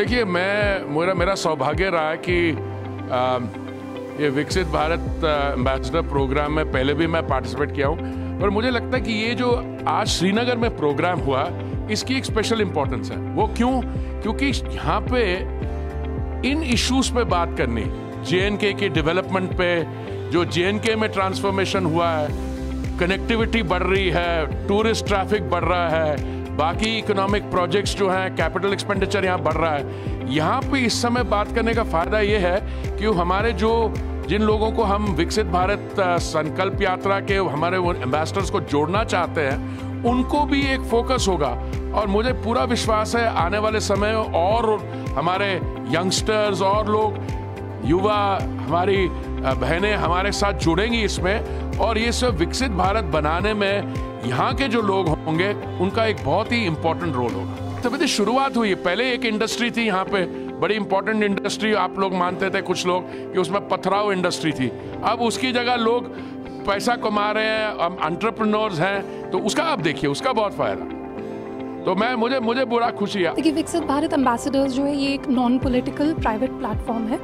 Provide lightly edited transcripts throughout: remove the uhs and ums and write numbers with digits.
देखिए, मेरा सौभाग्य रहा कि ये विकसित भारत एम्बेसडर प्रोग्राम में पहले भी मैं पार्टिसिपेट किया हूँ, पर मुझे लगता है कि ये जो आज श्रीनगर में प्रोग्राम हुआ, इसकी एक स्पेशल इम्पोर्टेंस है। वो क्यों? क्योंकि यहाँ पे इन इश्यूज पे बात करनी, JNK के डेवलपमेंट पे, जो JNK में ट्रांसफॉर्मेशन हुआ है, कनेक्टिविटी बढ़ रही है, टूरिस्ट ट्रैफिक बढ़ रहा है, बाकी इकोनॉमिक प्रोजेक्ट्स जो हैं, कैपिटल एक्सपेंडिचर यहाँ बढ़ रहा है। यहाँ पे इस समय बात करने का फ़ायदा ये है कि हमारे जिन लोगों को हम विकसित भारत संकल्प यात्रा के हमारे वो एम्बेसडर्स को जोड़ना चाहते हैं, उनको भी एक फोकस होगा। और मुझे पूरा विश्वास है आने वाले समय और हमारे यंगस्टर्स और लोग, युवा, हमारी बहनें हमारे साथ जुड़ेंगी इसमें, और ये सब विकसित भारत बनाने में यहाँ के जो लोग होंगे उनका एक बहुत ही इंपॉर्टेंट रोल होगा। तभी तो शुरुआत हुई। पहले एक इंडस्ट्री थी यहाँ पे, बड़ी इंपॉर्टेंट इंडस्ट्री, आप लोग मानते थे कुछ लोग कि उसमें पथराव इंडस्ट्री थी। अब उसकी जगह लोग पैसा कमा रहे हैं, एंटरप्रेन्योर्स हैं, तो उसका आप देखिए, उसका बहुत फायदा। तो मुझे बुरा खुशी है। देखिए, विकसित भारत एम्बेसडर्स जो है ये एक नॉन पॉलिटिकल प्राइवेट प्लेटफॉर्म है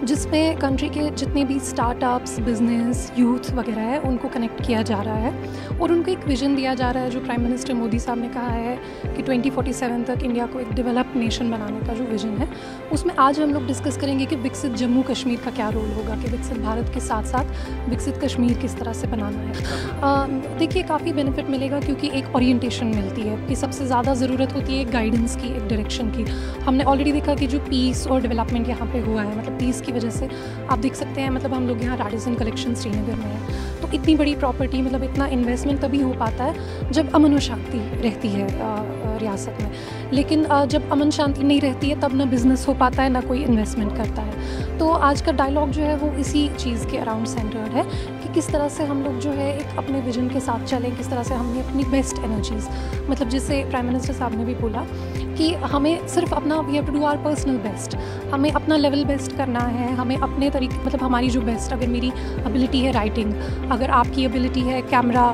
जिसमें कंट्री के जितने भी स्टार्टअप्स, बिजनेस, यूथ वगैरह है उनको कनेक्ट किया जा रहा है और उनको एक विजन दिया जा रहा है जो प्राइम मिनिस्टर मोदी साहब ने कहा है कि 2047 तक इंडिया को एक डेवलप्ड नेशन बनाने का जो विजन है, उसमें आज हम लोग डिस्कस करेंगे कि विकसित जम्मू कश्मीर का क्या रोल होगा, कि विकसित भारत के साथ साथ विकसित कश्मीर किस तरह से बनाना है। देखिए, काफ़ी बेनिफिट मिलेगा क्योंकि एक ओरिएंटेशन मिलती है कि सबसे ज़्यादा ज़रूरत होती है एक गाइडेंस की, एक डायरेक्शन की। हमने ऑलरेडी देखा कि जो पीस और डेवलपमेंट यहाँ पे हुआ है, मतलब पीस की वजह से आप देख सकते हैं, मतलब हम लोग यहाँ राडिसन कलेक्शन श्रीनगर में हैं, तो इतनी बड़ी प्रॉपर्टी, मतलब इतना इन्वेस्टमेंट तभी हो पाता है जब अमन और शांति रहती है रियासत में। लेकिन जब अमन शांति नहीं रहती है तब ना बिज़नेस हो पाता है, ना कोई इन्वेस्टमेंट करता है। तो आज का डायलॉग जो है वो इसी चीज़ के अराउंड सेंटर्ड है कि किस तरह से हम लोग जो है एक अपने विजन के साथ चलें, किस तरह से हमने अपनी बेस्ट एनर्जीज़, मतलब जिससे प्राइम मिनिस्टर साहब ने भी बोला कि हमें सिर्फ अपना, we have to do our personal best, हमें अपना लेवल बेस्ट करना है, हमें अपने तरीके, मतलब हमारी जो बेस्ट, अगर मेरी एबिलिटी है राइटिंग, अगर आपकी एबिलिटी है कैमरा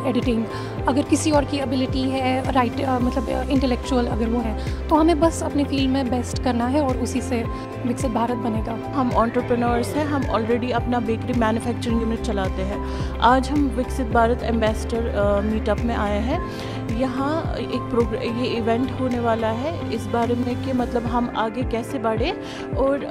एडिटिंग, अगर किसी और की एबिलिटी है मतलब इंटेलेक्चुअल अगर वो है, तो हमें बस अपनी फील्ड में बेस्ट करना है और उसी से विकसित भारत बनेगा। हम एंटरप्रेन्योर्स हैं, हम ऑलरेडी अपना बेकरी मैन्युफैक्चरिंग यूनिट चलाते हैं। आज हम विकसित भारत एम्बेसडर मीटअप में आए हैं। यहाँ ये इवेंट होने वाला है इस बारे में कि मतलब हम आगे कैसे बढ़े, और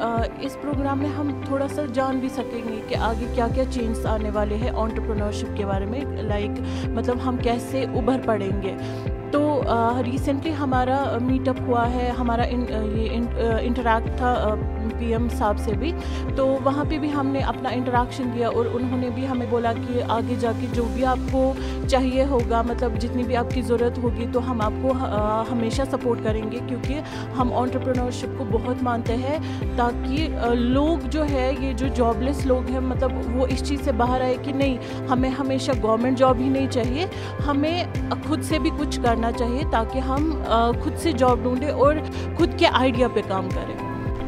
इस प्रोग्राम में हम थोड़ा सा जान भी सकेंगे कि आगे क्या क्या चेंज आने वाले हैं एंटरप्रेन्योरशिप के बारे में, लाइक मतलब हम कैसे उभर पड़ेंगे। तो रिसेंटली हमारा मीटअप हुआ है, हमारा इंटरैक्ट था PM साहब से भी, तो वहाँ पे भी हमने अपना इंटरेक्शन दिया और उन्होंने भी हमें बोला कि आगे जाके जो भी आपको चाहिए होगा, मतलब जितनी भी आपकी ज़रूरत होगी, तो हम आपको हमेशा सपोर्ट करेंगे, क्योंकि हम एंटरप्रेन्योरशिप को बहुत मानते हैं, ताकि लोग जो है, ये जो जॉबलेस लोग हैं, मतलब वो इस चीज़ से बाहर आए कि नहीं, हमें हमेशा गवर्नमेंट जॉब ही नहीं चाहिए, हमें खुद से भी कुछ करना चाहिए ताकि हम खुद से जॉब ढूंढें और खुद के आइडिया पे काम करें।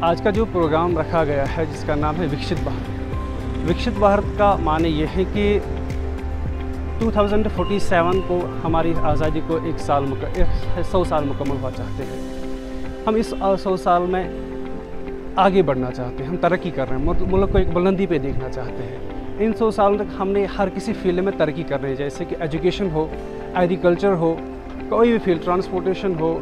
आज का जो प्रोग्राम रखा गया है जिसका नाम है विकसित भारत, विकसित भारत का माने ये है कि 2047 को हमारी आज़ादी को 100 साल मुकम्मल हुआ चाहते हैं। हम इस 100 साल में आगे बढ़ना चाहते हैं, हम तरक्की कर रहे हैं, मुल्क को एक बुलंदी पे देखना चाहते हैं। इन 100 सालों तक हमने हर किसी फील्ड में तरक्की करनी है, जैसे कि एजुकेशन हो, एग्रीकल्चर हो, कोई भी फील्ड, ट्रांसपोर्टेशन हो,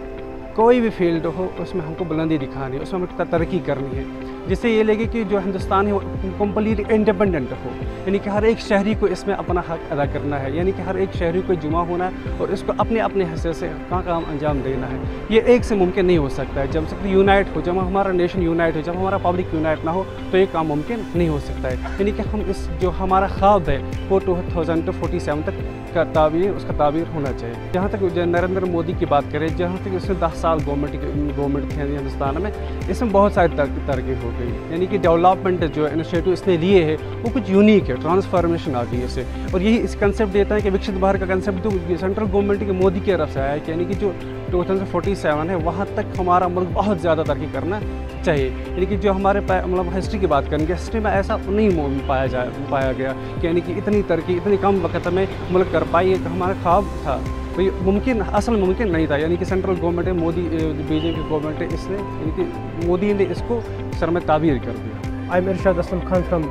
कोई भी फील्ड हो, उसमें हमको बुलंदी दिखानी है, उसमें हमें तरक्की करनी है, जिससे ये लगे कि जो हिंदुस्तान है वो कम्प्लीट इंडिपेंडेंट हो, यानी कि हर एक शहरी को इसमें अपना हक अदा करना है, यानी कि हर एक शहरी को जुमा होना है और इसको अपने अपने हिस्से से काम अंजाम देना है। ये एक से मुमकिन नहीं हो सकता है। जब तक यूनाइट हो, जब हमारा नेशन यूनाइट हो, जब हमारा पब्लिक यूनाइट ना हो, तो ये काम मुमकिन नहीं हो सकता है। यानी कि हम इस जो हमारा ख्वाब है वो 2047 तक का ताबीर, उसका ताबीर होना चाहिए। जहाँ तक नरेंद्र मोदी की बात करें, जहाँ तक उसने 10 साल गवर्नमेंट थी हिंदुस्तान में, इसमें बहुत सारी तरक्की हो गई, यानी कि डेवलपमेंट जो इनिशिएटिव इसने लिए है वो कुछ यूनिक है, ट्रांसफॉर्मेशन आ गई इससे। और यही इस कंसेप्ट देता है कि विकसित भारत का कंसेप्ट तो सेंट्रल गवर्नमेंट के मोदी की तरफ से आया है, यानी कि जो 2047 है वहाँ तक हमारा मुल्क बहुत ज़्यादा तरक्की करना चाहिए। यानी कि जो हमारे मतलब हिस्ट्री की बात करेंगे, हिस्ट्री में ऐसा नहीं पाया गया कि यानी कि इतनी तरक्की इतनी कम वक्त में मुल्क कर पाई, एक हमारा ख्वाब था भाई मुमकिन असल मुमकिन नहीं था, यानी कि सेंट्रल गवर्नमेंट है, मोदी बीजेपी गवर्नमेंट है, इसने यानी कि मोदी ने इसको सर में ताबीर कर दिया। I'm Irshad Aslam Khan from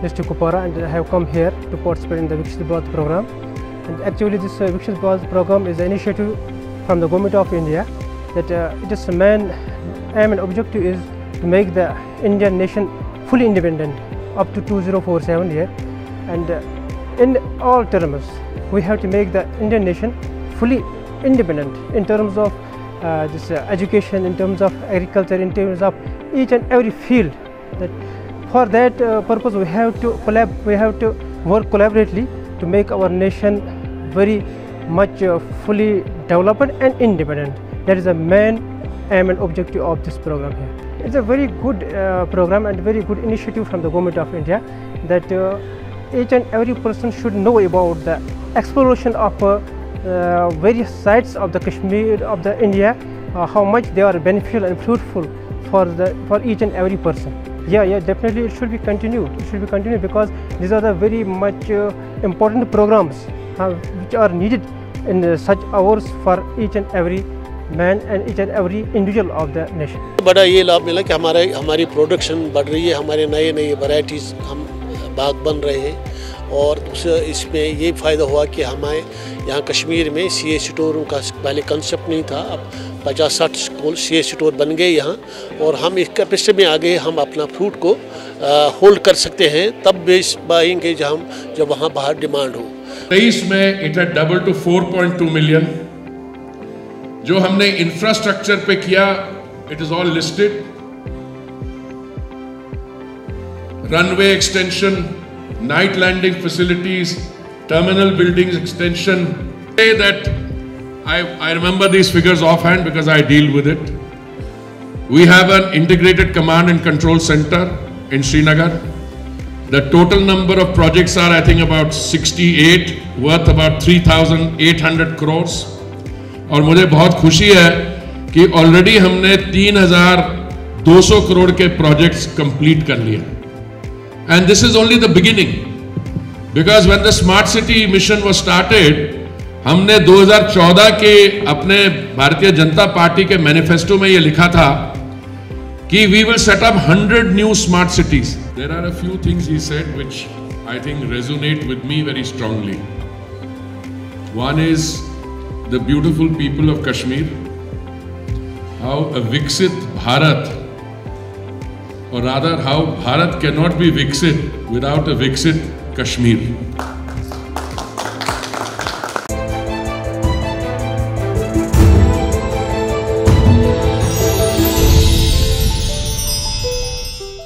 district Kupwara, and I have come here to participate in the Viksit Bharat program. And actually this Viksit Bharat program is an initiative from the government of India that its main aim and objective is to make the Indian nation fully independent up to 2047 here. And in all terms we have to make the Indian nation fully independent in terms of this education, in terms of agriculture, in terms of each and every field. That for that purpose we have to work collaboratively to make our nation very much fully developed and independent. That is the main aim and objective of this program here. It's a very good program and very good initiative from the government of India that each and every person should know about the exploration of various sites of the Kashmir, of the India, how much they are beneficial and fruitful for each and every person. Yeah, definitely it should be continued. It should be continued because these are the very much important programs which are needed in such hours for each and every man and each and every individual of the nation. बड़ा ये लाभ मिला कि हमारी production बढ़ रही है, हमारे नए वैरायटीज़ हम बाग बन रहे हैं, और इसमें ये फ़ायदा हुआ कि हमारे यहाँ कश्मीर में CA स्टोरों का पहले कंसेप्ट नहीं था, अब 50-60 CA स्टोर बन गए यहाँ, और हम इस कैपेसिटी में आ गए, हम अपना फ्रूट को होल्ड कर सकते हैं, तब बेच पाएंगे जब वहाँ बाहर डिमांड हो। 23 में it had double to 4.2 million. जो हमने इंफ्रास्ट्रक्चर पे किया, it is all listed. Runway extension, night landing facilities, terminal buildings extension. That I remember these figures offhand because I deal with it. We have an integrated command and control center in Srinagar. The total number of projects are, I think, about 68, worth about 3,800 crores. और मुझे बहुत खुशी है कि already हमने 3,200 करोड़ के projects complete कर लिए। And this is only the beginning, because when the smart city mission was started, हमने 2014 के अपने भारतीय जनता पार्टी के मैनिफेस्टो में ये लिखा था कि we will set up 100 new smart cities. There are a few things he said which I think resonate with me very strongly. One is the beautiful people of Kashmir, how a Viksit Bharat, or rather how Bharat cannot be Viksit without a Viksit Kashmir.